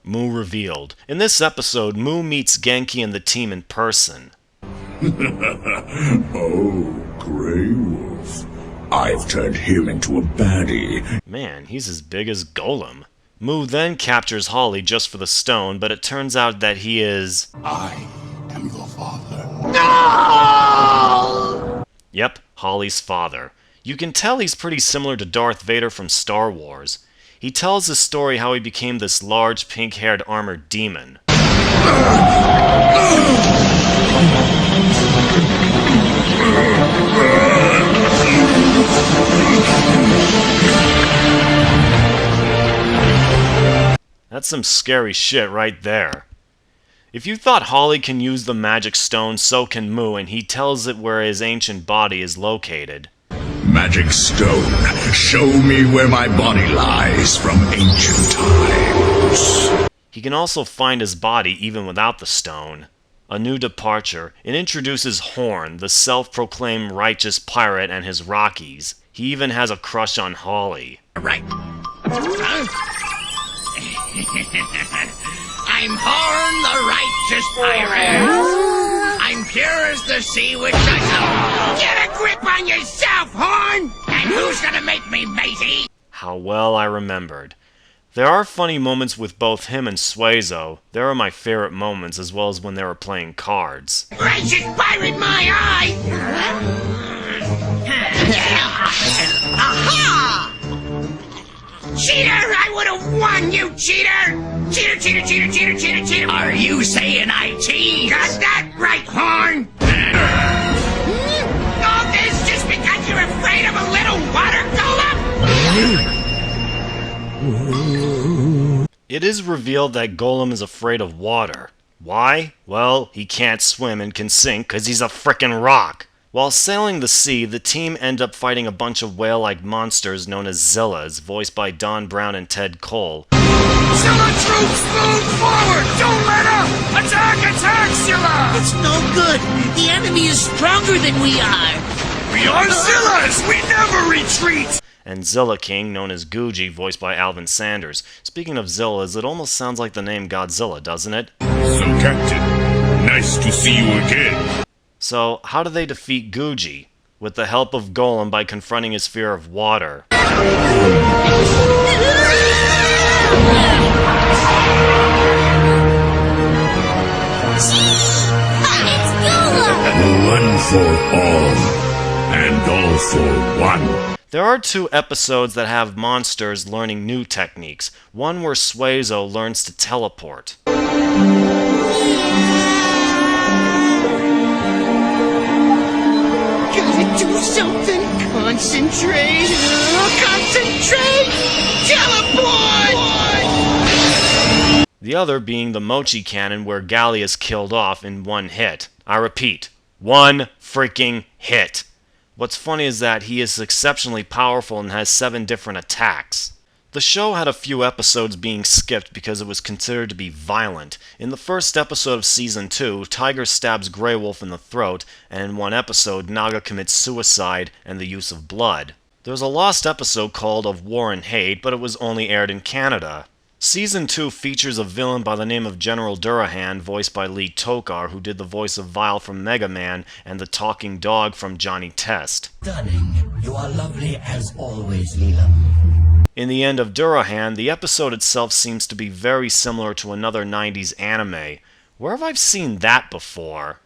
Mu revealed. In this episode, Mu meets Genki and the team in person. Oh, Grey Wolf. I've turned him into a baddie. Man, he's as big as Golem. Mu then captures Holly just for the stone, but it turns out that he is... I am your father. No! Yep, Holly's father. You can tell he's pretty similar to Darth Vader from Star Wars. He tells his story how he became this large, pink-haired armored demon. That's some scary shit right there. If you thought Holly can use the magic stone, so can Mu, and he tells it where his ancient body is located. Magic stone, show me where my body lies from ancient times. He can also find his body even without the stone. A new departure. It introduces Horn, the self-proclaimed righteous pirate, and his Rockies. He even has a crush on Holly. Right. I'm Horn, the righteous pirate. I'm pure as the sea which I... Get a grip on yourself, Horn! And who's gonna make me matey? How well I remembered. There are funny moments with both him and Suezo. They are my favorite moments, as well as when they were playing cards. Righteous pirate, my eye! Aha! Cheater! I would have won, you cheater! Cheater, cheater, cheater, cheater, cheater, cheater! Are you saying I cheat? Got that right, Horn! All this just because you're afraid of a little water golem? It is revealed that Golem is afraid of water. Why? Well, he can't swim and can sink because he's a frickin' rock. While sailing the sea, the team end up fighting a bunch of whale-like monsters known as Zillas, voiced by Don Brown and Ted Cole. Zilla troops, move forward! Don't let up! Attack, attack, Zilla! It's no good. The enemy is stronger than we are. We are Zillas! We never retreat! And Zilla King, known as Guji, voiced by Alvin Sanders. Speaking of Zillas, it almost sounds like the name Godzilla, doesn't it? So, Captain, nice to see you again. So, how do they defeat Guji? With the help of Golem by confronting his fear of water. One for all, and all for one. There are 2 episodes that have monsters learning new techniques. One where Suezo learns to teleport. Gotta do something. Concentrate. Concentrate. Teleport! The other being the Mochi Cannon where Gali is killed off in one hit. I repeat, one freaking hit. What's funny is that he is exceptionally powerful and has 7 different attacks. The show had a few episodes being skipped because it was considered to be violent. In the first episode of Season 2, Tiger stabs Grey Wolf in the throat, and in one episode, Naga commits suicide and the use of blood. There was a lost episode called Of War and Hate, but it was only aired in Canada. Season 2 features a villain by the name of General Durahan, voiced by Lee Tokar, who did the voice of Vile from Mega Man and the talking dog from Johnny Test. Stunning. You are lovely as always, Leela. In the end of Durahan, the episode itself seems to be very similar to another 90s anime. Where have I seen that before?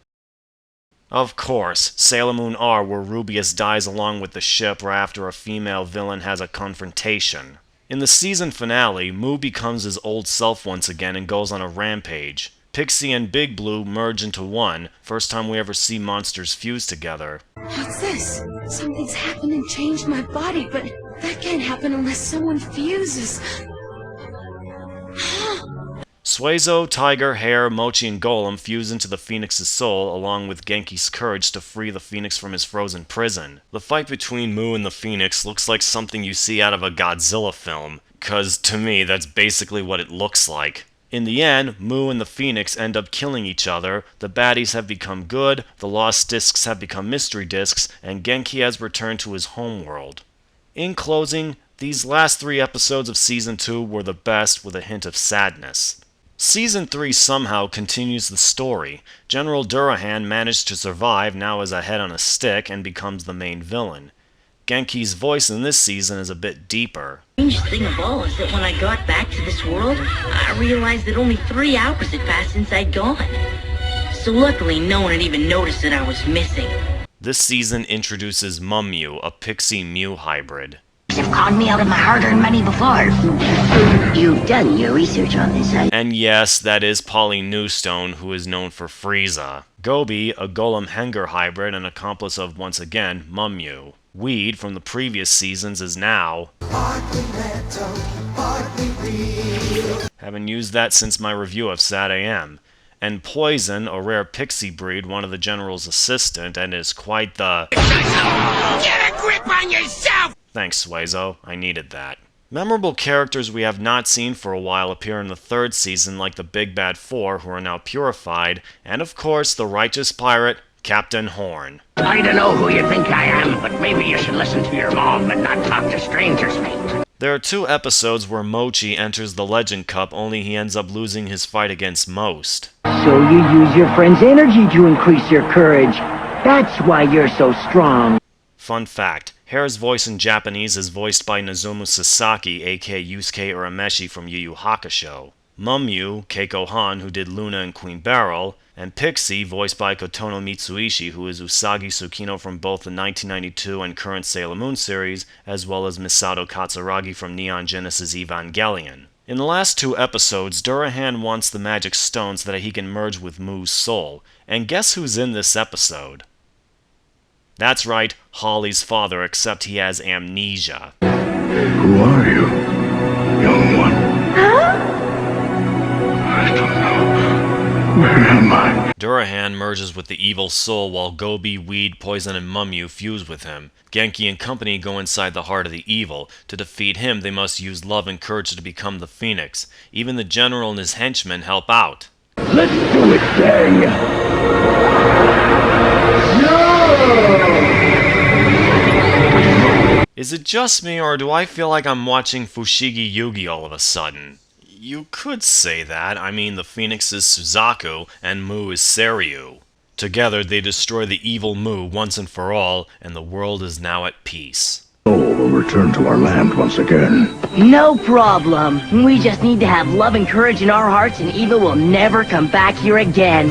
Of course, Sailor Moon R, where Rubius dies along with the ship right after a female villain has a confrontation. In the season finale, Mu becomes his old self once again and goes on a rampage. Pixie and Big Blue merge into one, first time we ever see monsters fuse together. What's this? Something's happened and changed my body, but that can't happen unless someone fuses. Suezo, Tiger, Hare, Mochi, and Golem fuse into the Phoenix's soul, along with Genki's courage to free the Phoenix from his frozen prison. The fight between Mu and the Phoenix looks like something you see out of a Godzilla film, 'cause to me that's basically what it looks like. In the end, Mu and the Phoenix end up killing each other, the baddies have become good, the lost discs have become mystery discs, and Genki has returned to his homeworld. In closing, these last 3 episodes of Season 2 were the best with a hint of sadness. Season 3 somehow continues the story. General Durahan managed to survive, now is a head on a stick, and becomes the main villain. Genki's voice in this season is a bit deeper. The strangest thing of all is that when I got back to this world, I realized that only 3 hours had passed since I'd gone. So luckily, no one had even noticed that I was missing. This season introduces Mummew, a Pixie-Mew hybrid. You've conned me out of my hard-earned money before. You've done your research on this, And yes, that is Polly Newstone, who is known for Frieza. Gobi, a Golem Henger hybrid and accomplice of, once again, Mummew. Weed from the previous seasons is now... Haven't used that since my review of Sad AM. And Poison, a rare pixie breed, one of the General's assistant, and is quite the... Get a grip on yourself! Thanks, Suezo. I needed that. Memorable characters we have not seen for a while appear in the 3rd season, like the Big Bad Four, who are now purified, and of course, the righteous pirate, Captain Horn. I don't know who you think I am, but maybe you should listen to your mom and not talk to strangers, mate. There are 2 episodes where Mochi enters the Legend Cup, only he ends up losing his fight against Most. So you use your friend's energy to increase your courage. That's why you're so strong. Fun fact, Hare's voice in Japanese is voiced by Nozomu Sasaki, aka Yusuke Urameshi from Yu Yu Hakusho. Mummew, Keiko Han, who did Luna and Queen Beryl, and Pixie, voiced by Kotono Mitsuishi, who is Usagi Tsukino from both the 1992 and current Sailor Moon series, as well as Misato Katsuragi from Neon Genesis Evangelion. In the last 2 episodes, Durahan wants the magic stone so that he can merge with Mu's soul. And guess who's in this episode? That's right, Holly's father, except he has amnesia. Who are you, young one? I don't know. Where am I? Durahan merges with the evil soul while Gobi, Weed, Poison, and Mummew fuse with him. Genki and company go inside the heart of the evil. To defeat him, they must use love and courage to become the Phoenix. Even the General and his henchmen help out. Let's do it, gang! Is it just me, or do I feel like I'm watching Fushigi Yugi all of a sudden? You could say that. I mean, the Phoenix is Suzaku, and Mu is Seiryu. Together, they destroy the evil Mu once and for all, and the world is now at peace. Soul will return to our land once again. No problem. We just need to have love and courage in our hearts, and evil will never come back here again.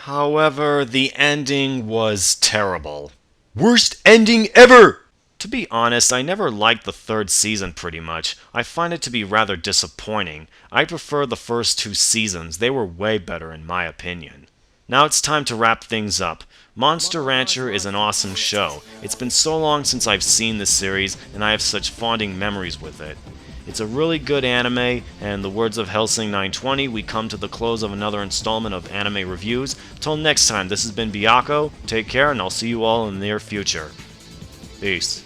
However, the ending was terrible. Worst ending ever! To be honest, I never liked the 3rd season pretty much. I find it to be rather disappointing. I prefer the first 2 seasons. They were way better in my opinion. Now it's time to wrap things up. Monster Rancher is an awesome show. It's been so long since I've seen this series, and I have such fonding memories with it. It's a really good anime, and in the words of Helsing 920, we come to the close of another installment of Anime Reviews. Till next time, this has been Byakko. Take care, and I'll see you all in the near future. Peace.